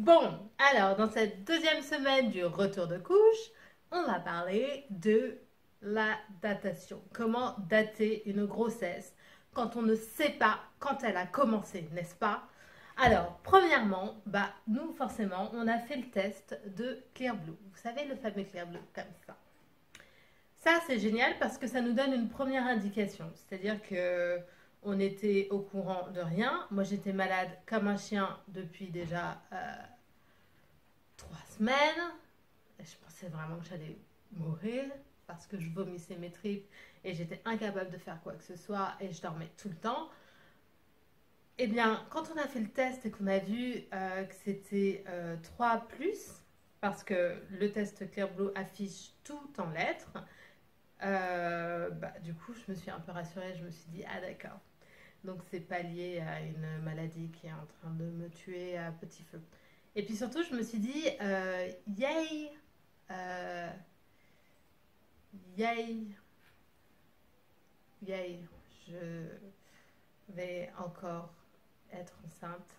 Bon, alors dans cette deuxième semaine du retour de couche, on va parler de la datation. Comment dater une grossesse quand on ne sait pas quand elle a commencé, n'est-ce pas? Alors, premièrement, nous forcément, on a fait le test de Clearblue. Vous savez, le fameux Clearblue, comme ça. Ça, c'est génial parce que ça nous donne une première indication. C'est-à-dire que on était au courant de rien. Moi, j'étais malade comme un chien depuis déjà 3 semaines. Et je pensais vraiment que j'allais mourir parce que je vomissais mes tripes et j'étais incapable de faire quoi que ce soit et je dormais tout le temps. Eh bien, quand on a fait le test et qu'on a vu que c'était 3+, parce que le test Clearblue affiche tout en lettres, du coup, je me suis un peu rassurée. Je me suis dit, ah d'accord. Donc, c'est pas lié à une maladie qui est en train de me tuer à petit feu. Et puis surtout, je me suis dit, yay, euh, yay, yay, je vais encore être enceinte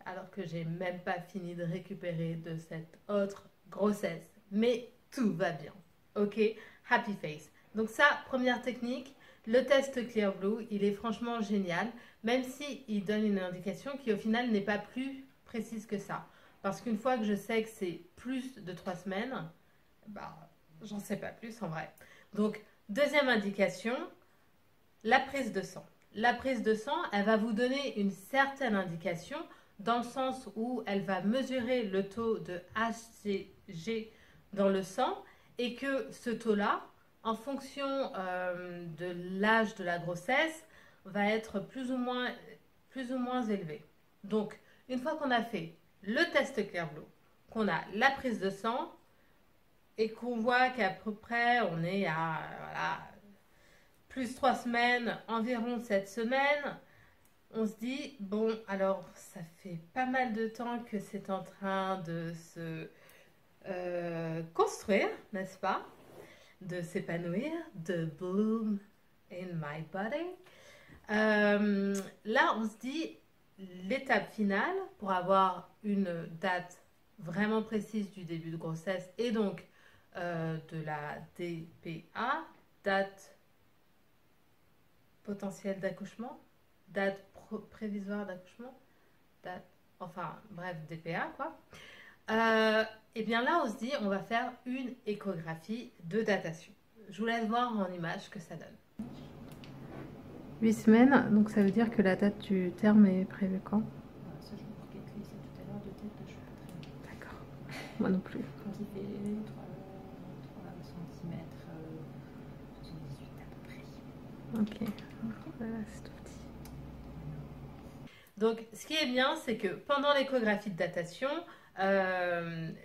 alors que j'ai même pas fini de récupérer de cette autre grossesse. Mais tout va bien, ok? Happy face. Donc ça, première technique, le test Clearblue, il est franchement génial, même s'il donne une indication qui au final n'est pas plus précise que ça. Parce qu'une fois que je sais que c'est plus de 3 semaines, j'en sais pas plus en vrai. Donc, deuxième indication, la prise de sang. La prise de sang, elle va vous donner une certaine indication dans le sens où elle va mesurer le taux de HCG dans le sang et que ce taux-là, en fonction de l'âge de la grossesse, va être plus ou moins élevé. Donc, une fois qu'on a fait le test Clearblue, qu'on a la prise de sang et qu'on voit qu'à peu près on est à plus 3 semaines, environ 7 semaines, on se dit, bon, alors ça fait pas mal de temps que c'est en train de se construire, n'est-ce pas? De s'épanouir, de bloom in my body. Là, on se dit, l'étape finale, pour avoir une date vraiment précise du début de grossesse et donc de la DPA, date potentielle d'accouchement, date prévisoire d'accouchement, date, enfin bref, DPA quoi. Et bien là, on se dit, on va faire une échographie de datation. Je vous laisse voir en image ce que ça donne. 8 semaines, donc ça veut dire que la date du terme est prévue quand? Ça, je vous calculais ça tout à l'heure de tête, je suis pas très bien. D'accord, moi non plus. Quand il fait 3 cm, 78 à peu près. Ok, voilà, c'est tout petit. Donc, ce qui est bien, c'est que pendant l'échographie de datation,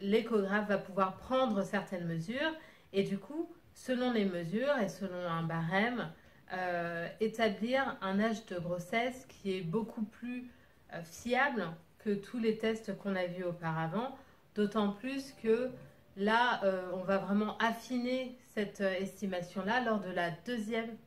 l'échographe va pouvoir prendre certaines mesures et du coup, selon les mesures et selon un barème, établir un âge de grossesse qui est beaucoup plus fiable que tous les tests qu'on a vus auparavant, d'autant plus que là, on va vraiment affiner cette estimation-là lors de la deuxième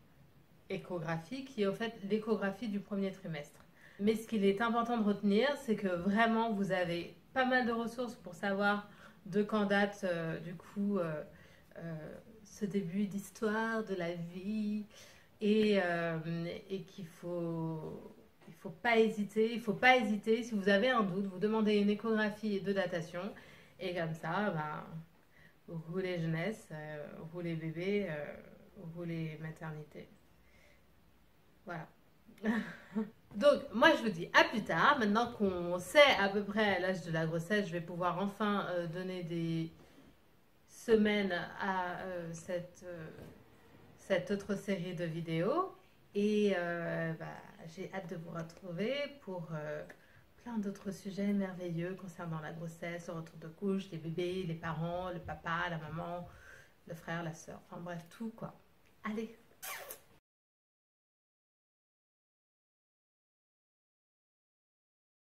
échographie, qui est en fait l'échographie du premier trimestre. Mais ce qu'il est important de retenir, c'est que vraiment, vous avez pas mal de ressources pour savoir de quand date, ce début d'histoire de la vie et qu'il faut pas hésiter. Il faut pas hésiter. Si vous avez un doute, vous demandez une échographie de datation et comme ça, roulez jeunesse, roulez bébé, roulez maternité. Voilà. Donc, moi, je vous dis à plus tard. Maintenant qu'on sait à peu près l'âge de la grossesse, je vais pouvoir enfin donner des semaines à cette autre série de vidéos. Et j'ai hâte de vous retrouver pour plein d'autres sujets merveilleux concernant la grossesse, le retour de couche, les bébés, les parents, le papa, la maman, le frère, la soeur. Enfin bref, tout quoi. Allez!